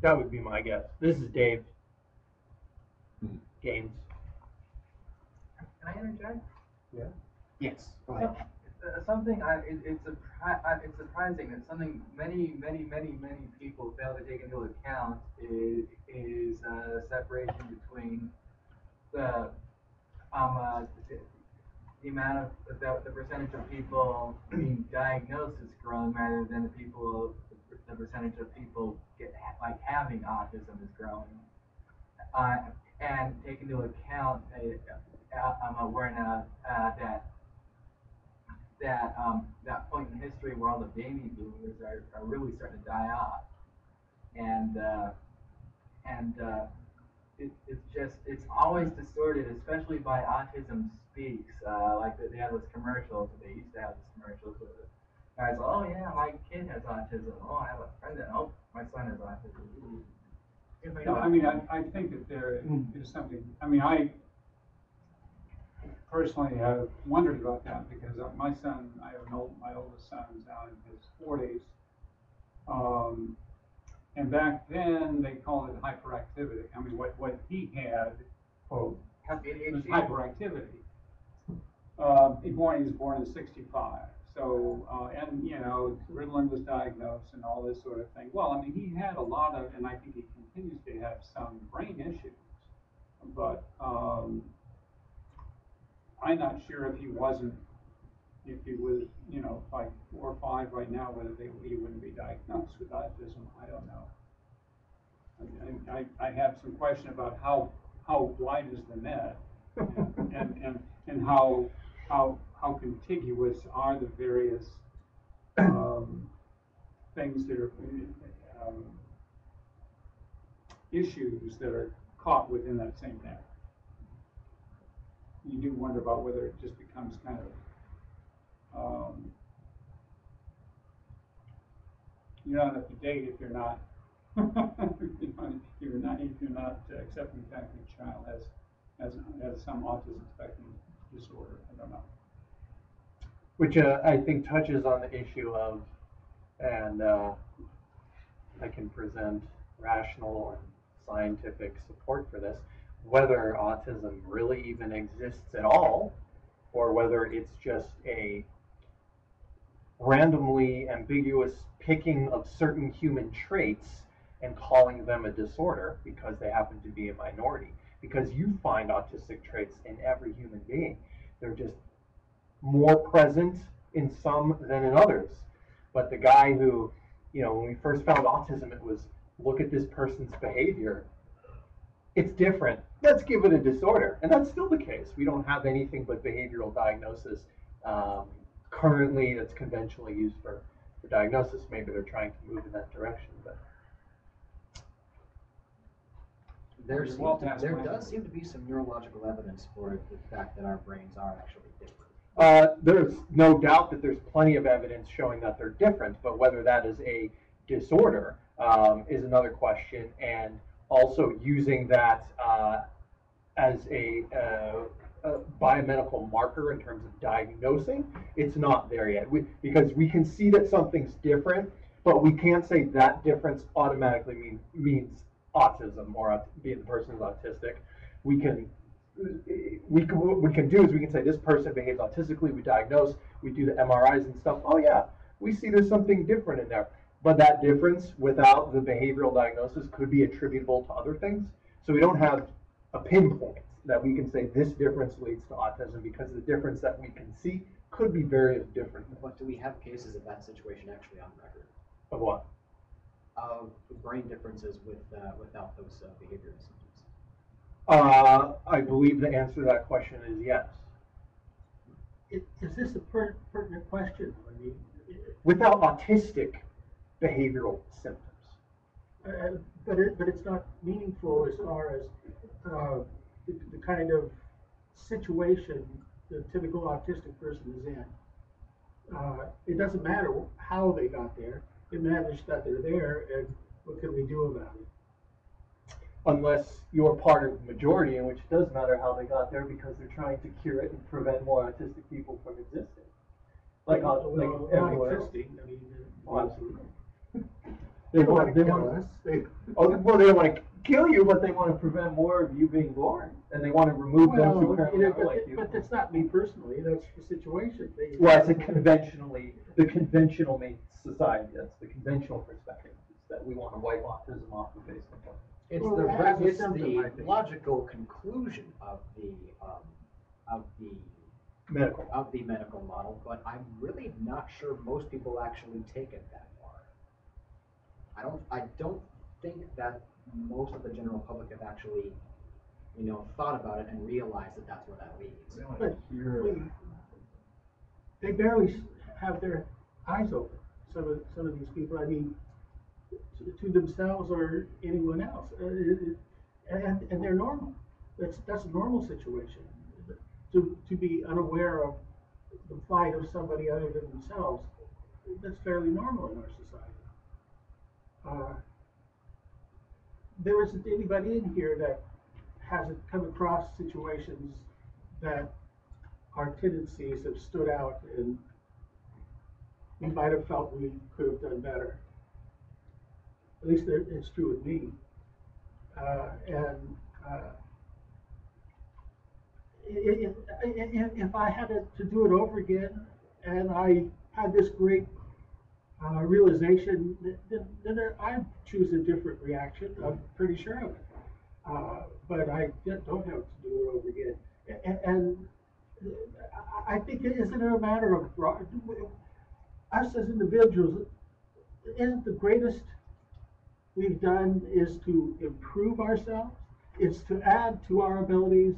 That would be my guess. This is Dave Gaines. Can I interject? Yeah. Yes. Go ahead. It's surprising that something many people fail to take into account is separation between the the amount of the percentage of people being diagnosed as growing rather than the percentage of people having autism is growing, and take into account awareness that point in history where all the baby boomers are really starting to die off, and it's always distorted, especially by Autism Speaks. Like they have those commercials. They used to have those commercials with it. Guys, oh yeah, my kid has autism. Oh, I have a friend that my son has autism. No, I mean, I think that there is something. I mean, I personally have wondered about that because my son, my oldest son is now in his 40s. And back then they called it hyperactivity. I mean, what he had, quote, was hyperactivity. He was born in '65. So, and you know, Ritalin was diagnosed and all this sort of thing. Well, I mean, he had a lot of, and I think he continues to have some brain issues. But I'm not sure if he was, you know, like 4 or 5 right now, whether he wouldn't be diagnosed with autism. I don't know. I have some question about how wide is the net, and how contiguous are the various things that are issues that are caught within that same net. You do wonder about whether it just becomes kind of you're not up to date if you're not if you're not accepting the fact that your child has some autism spectrum disorder. I don't know. Which I think touches on the issue of, and I can present rational and scientific support for this, whether autism really even exists at all, or whether it's just a randomly ambiguous picking of certain human traits and calling them a disorder because they happen to be a minority. Because you find autistic traits in every human being. They're just more present in some than in others. But the guy who, you know, when we first found autism, it was, look at this person's behavior. It's different. Let's give it a disorder. And that's still the case. We don't have anything but behavioral diagnosis currently that's conventionally used for diagnosis. Maybe they're trying to move in that direction. But there does seem to be some neurological evidence for the fact that our brains are actually different. There's no doubt that there's plenty of evidence showing that they're different, but whether that is a disorder is another question. And also using that as a biomedical marker in terms of diagnosing, it's not there yet. Because we can see that something's different, but we can't say that difference automatically means autism or being the person is autistic. What we can do is we can say this person behaves autistically. We diagnose, we do the MRIs and stuff. Oh yeah, we see there's something different in there. But that difference without the behavioral diagnosis could be attributable to other things. So we don't have a pinpoint that we can say this difference leads to autism, because the difference that we can see could be very different. But do we have cases of that situation actually on record? Of what? Of brain differences without those behavioral symptoms? I believe the answer to that question is yes. Is this a pertinent question? I mean, without autistic behavioral symptoms. But it's not meaningful as far as the kind of situation the typical autistic person is in. It doesn't matter how they got there. It matters that they're there, and what can we do about it? Unless you're part of the majority, in which it does matter how they got there, because they're trying to cure it and prevent more autistic people from existing. Like not everywhere. existing. I mean, absolutely. They don't want, wanna they kill want, us. They- well, they don't want to kill you, but they want to prevent more of you being born, and they want to remove those who Well, currently are like you. but that's not me personally, that's the situation. Well, I said conventionally, the conventional society, that's the conventional perspective, is that we want to wipe autism off the face of the planet. It's Well, it has a it's symptom, I the think. logical conclusion of the medical model, but I'm really not sure most people actually take it that far. I don't think that most of the general public have actually, thought about it and realized that that's where that leads. But they barely have their eyes open, some of these people, I mean, to themselves or anyone else, and they're normal. That's a normal situation. To be unaware of the plight of somebody other than themselves, that's fairly normal in our society. There isn't anybody in here that hasn't come across situations that our tendencies have stood out and we might have felt we could have done better. At least it's true with me. If I had to do it over again and I had this great realization, then I'd choose a different reaction. I'm pretty sure of it. But I don't have to do it over again. And I think isn't it a matter of us as individuals? Isn't the greatest we've done is to improve ourselves? It's to add to our abilities,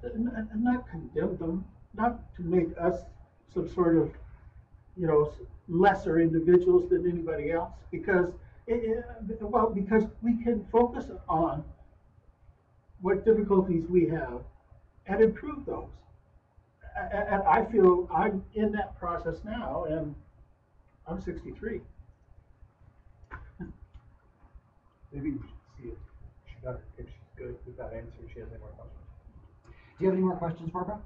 and not condemn them, not to make us some sort of, lesser individuals than anybody else, because because we can focus on what difficulties we have and improve those. And I feel I'm in that process now, and I'm 63. Maybe we should see if she's good with that answer, if she has any more questions. Do you have any more questions, Barbara?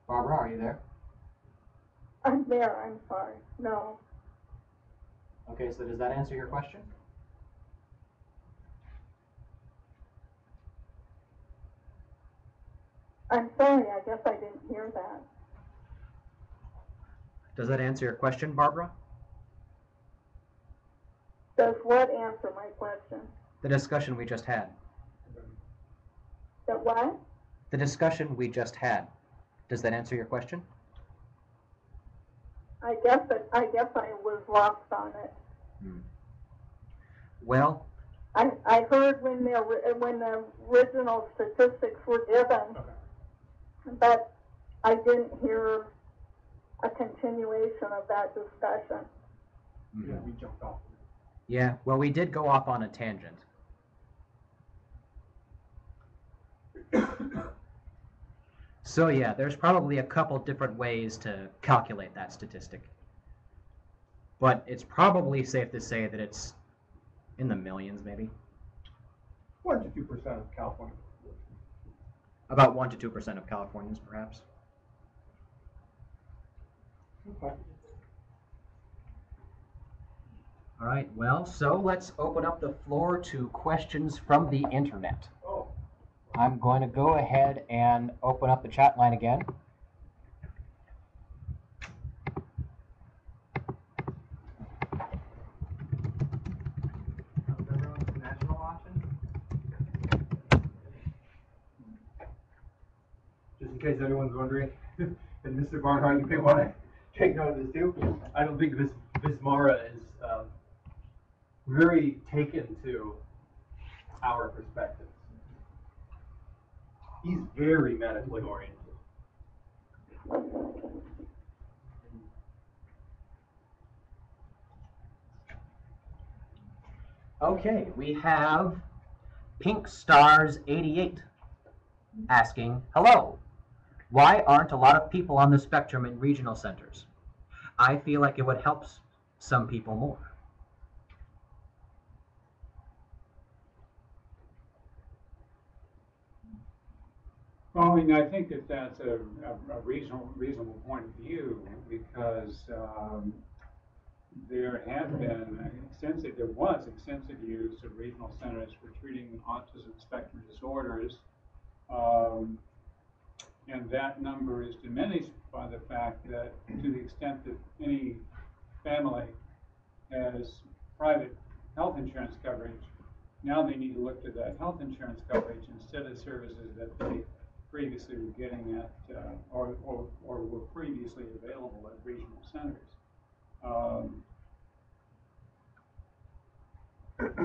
Barbara, are you there? I'm there, I'm sorry. No. Okay, so does that answer your question? I'm sorry, I guess I didn't hear that. Does that answer your question, Barbara? Does what answer my question? The discussion we just had. The what? The discussion we just had. Does that answer your question? I guess I was lost on it. Well, I heard when the original statistics were given, but I didn't hear a continuation of that discussion. Yeah, we jumped off. yeah, well, we did go off on a tangent. So yeah, there's probably a couple different ways to calculate that statistic. But it's probably safe to say that it's in the millions, maybe. 1 to 2% of California. About 1 to 2% of Californians, perhaps. Okay. All right, well, so let's open up the floor to questions from the internet. Oh. I'm going to go ahead and open up the chat line again. National auction? Just in case anyone's wondering, and Mr. Barnhart, you may want to take note of this too. I don't think Vismara is very taken to our perspectives. He's very medically oriented. Okay, we have Pink Stars 88 asking, hello, why aren't a lot of people on the spectrum in regional centers? I feel like it would help some people more. Well, I mean, I think that that's a reasonable point of view because there was extensive use of regional centers for treating autism spectrum disorders. Um, and that number is diminished by the fact that to the extent that any family has private health insurance coverage, now they need to look to that health insurance coverage instead of services that they previously were getting at, or were previously available at regional centers.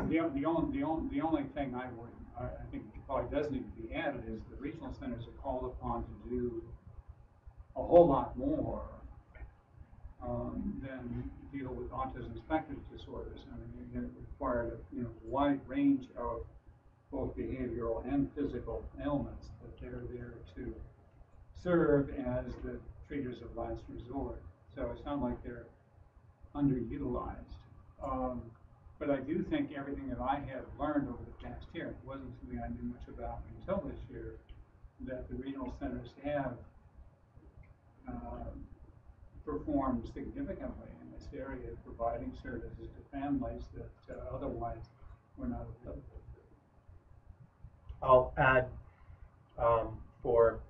The only thing I think probably does need to be added is the regional centers are called upon to do a whole lot more than deal with autism spectrum disorders. I mean, they require a wide range of both behavioral and physical ailments that they're there to serve as the treaters of last resort. So it's not like they're underutilized. But I do think everything that I have learned over the past year, it wasn't something I knew much about until this year, that the regional centers have performed significantly in this area, providing services to families that otherwise were not available. I'll add for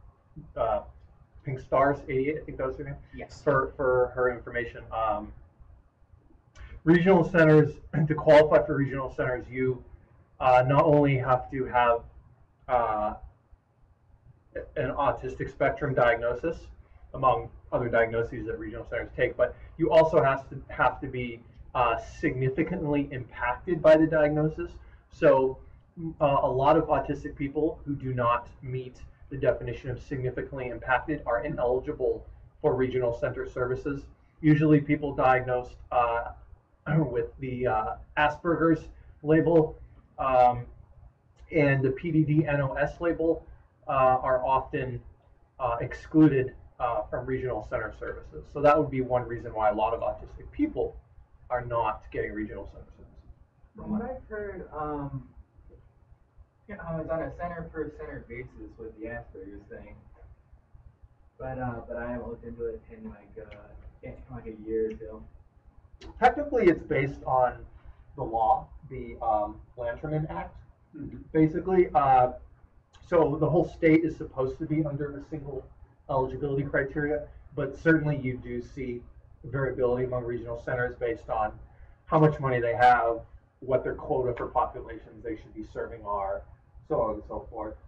Pink Stars 88, I think that was her name. Yes. For her information. Regional centers, to qualify for regional centers, you not only have to have an autistic spectrum diagnosis, among other diagnoses that regional centers take, but you also have to be significantly impacted by the diagnosis. So a lot of autistic people who do not meet the definition of significantly impacted are ineligible for regional center services. Usually people diagnosed with the Asperger's label and the PDD-NOS label are often excluded from regional center services. So that would be one reason why a lot of autistic people are not getting regional center services. From what I've heard, it's on a center per center basis with the Asperger's thing. But I haven't looked into it in like a year or two. Technically, it's based on the law, the Lanterman Act, basically. So the whole state is supposed to be under a single eligibility criteria, but certainly you do see variability among regional centers based on how much money they have, what their quota for populations they should be serving are, so on and so forth.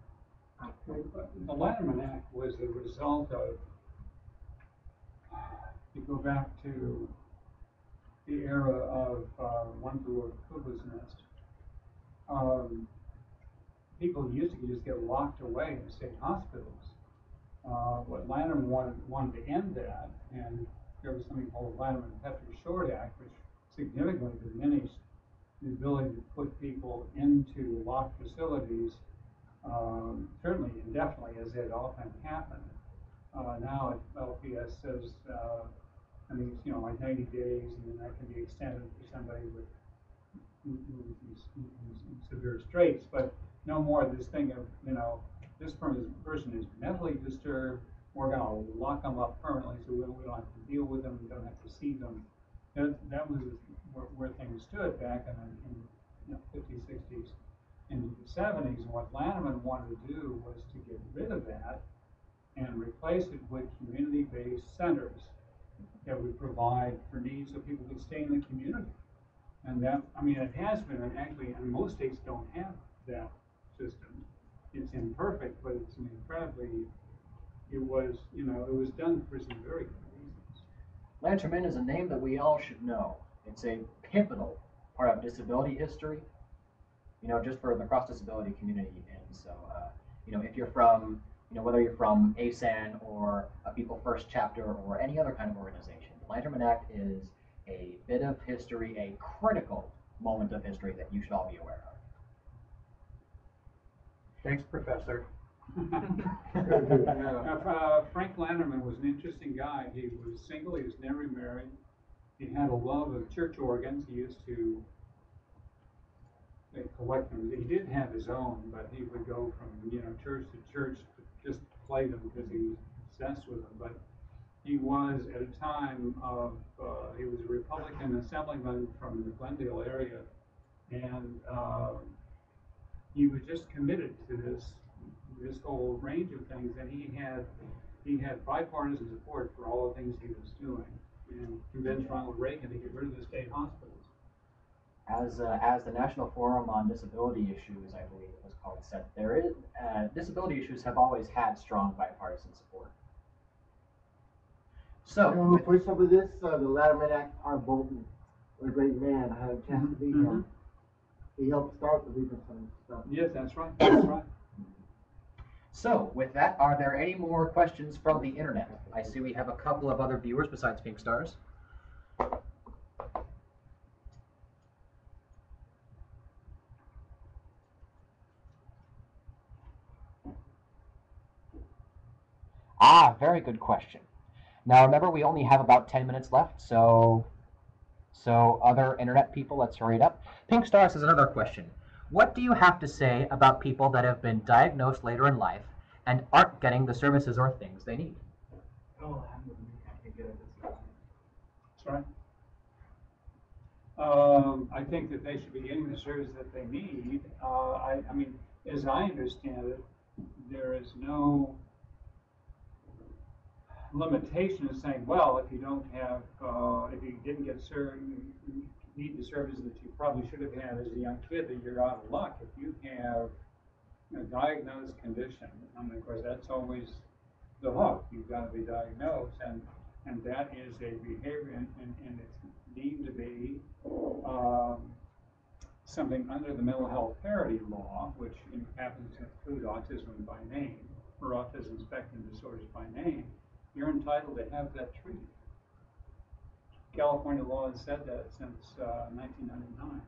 The Lanterman Act was the result of, you go back to the era of One Flew Over the Cuckoo's Nest. People used to just get locked away in state hospitals. What Lanterman wanted to end that, and there was something called the Lanterman-Petrie-Short Act, which significantly diminished the ability to put people into locked facilities, certainly indefinitely, as it often happened. Now LPS says, it's like 90 days, and then that can be extended for somebody with severe straits, but no more of this thing of, this person is mentally disturbed, we're going to lock them up permanently so we don't have to deal with them, we don't have to see them. That was where things stood back in the 50s, 60s, and the 70s. And what Lanterman wanted to do was to get rid of that and replace it with community-based centers that would provide for needs so people could stay in the community. And that, it has been, and actually, and most states don't have that system. It's imperfect, but it's it was done for some very good reasons. Lanterman is a name that we all should know. It's a pivotal part of disability history, just for the cross-disability community. And so, if you're from, whether you're from ASAN or a People First chapter or any other kind of organization, the Lanterman Act is a bit of history, a critical moment of history that you should all be aware of. Thanks, Professor. Frank Lanterman was an interesting guy. He was single, he was never married. He had a love of church organs. He used to collect them. He didn't have his own, but he would go from church to church just play them because he was obsessed with them. But he was at a time of, he was a Republican assemblyman from the Glendale area, and he was just committed to this whole range of things, and he had bipartisan support for all the things he was doing, and convinced Ronald Reagan to get rid of the state hospitals. As the National Forum on Disability Issues, I believe it was called, said, there is disability issues have always had strong bipartisan support. So, for some of this, the Latterman Act, Art Bolton, a great man. I had a chance to meet him. He helped start the Beaverton stuff. Yes, that's right. That's right. So, with that, are there any more questions from the internet? I see we have a couple of other viewers besides Pink Stars. Very good question. Now remember, we only have about 10 minutes left, so other internet people, let's hurry it up. Pink Stars has another question. What do you have to say about people that have been diagnosed later in life and aren't getting the services or things they need? Oh, I can't get at this. That's right. I think that they should be getting the service that they need. I mean, as I understand it, there is no limitation of saying, well, if you don't have, if you didn't get you need the services that you probably should have had as a young kid, that you're out of luck. If you have a diagnosed condition, I mean, of course, that's always the hook. You've got to be diagnosed, and that is a behavior, and it's deemed to be something under the mental health parity law, which happens to include autism by name, or autism spectrum disorders by name. You're entitled to have that treated. California law has said that since 1999.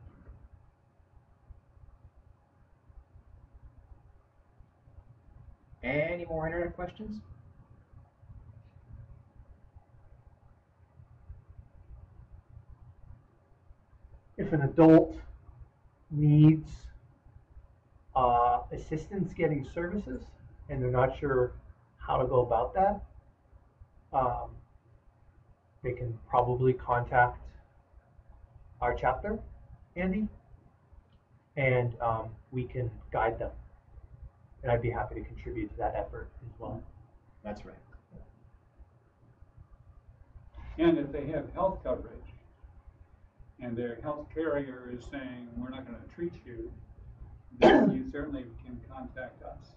Any more internet questions? If an adult needs assistance getting services and they're not sure how to go about that, they can probably contact our chapter, Andy, and we can guide them. And I'd be happy to contribute to that effort as well. That's right. And if they have health coverage, and their health carrier is saying, we're not going to treat you, then you certainly can contact us.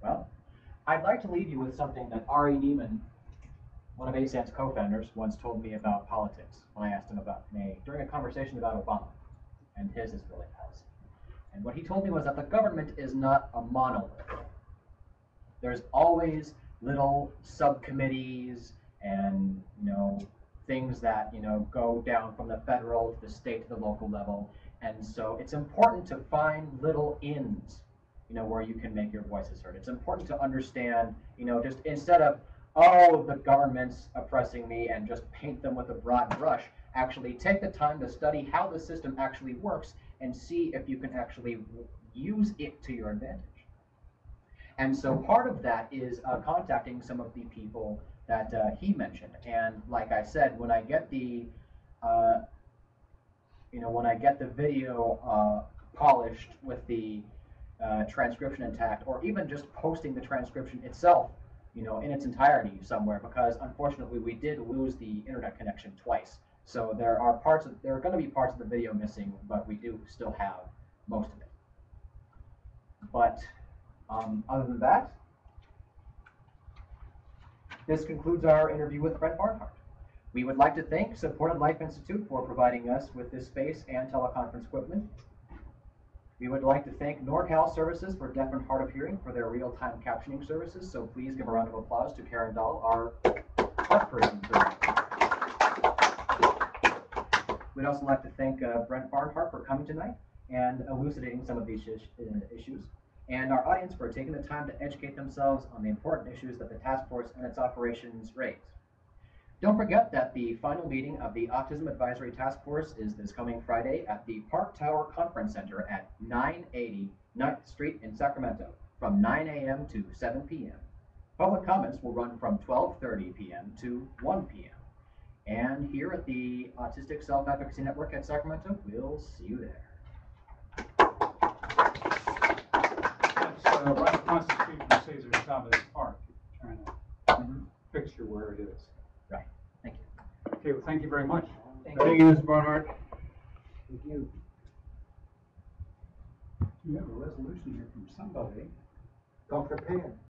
Well, I'd like to leave you with something that Ari Neiman, one of ASAN's co-founders, once told me about politics when I asked him about May during a conversation about Obama, and his Israeli policy. And what he told me was that the government is not a monolith. There's always little subcommittees and, things that, go down from the federal to the state to the local level. And so it's important to find little ins, where you can make your voices heard. It's important to understand, just instead of, oh, the government's oppressing me, and just paint them with a broad brush, actually take the time to study how the system actually works and see if you can actually use it to your advantage. And so part of that is contacting some of the people that he mentioned. And like I said, when I get the, when I get the video polished with the transcription intact, or even just posting the transcription itself, in its entirety somewhere, because unfortunately we did lose the internet connection twice. So there are going to be parts of the video missing, but we do still have most of it. But other than that, this concludes our interview with Brent Barnhart. We would like to thank Supported Life Institute for providing us with this space and teleconference equipment. We would like to thank NorCal Services for Deaf and Hard of Hearing for their real-time captioning services. So please give a round of applause to Karen Dahl, our deaf person. We'd also like to thank Brent Barnhart for coming tonight and elucidating some of these issues, and our audience for taking the time to educate themselves on the important issues that the task force and its operations raise. Don't forget that the final meeting of the Autism Advisory Task Force is this coming Friday at the Park Tower Conference Center at 980 9th Street in Sacramento from 9 a.m. to 7 p.m. Public comments will run from 12:30 p.m. to 1 p.m. And here at the Autistic Self-Advocacy Network at Sacramento, we'll see you there. That's right across the street from Cesar Chavez Park, if you're trying to picture where it is. Right. Thank you. Okay, well, thank you very much. Thank you, Mr. Barnhart. Thank you. We have a resolution here from somebody. Dr. Pan.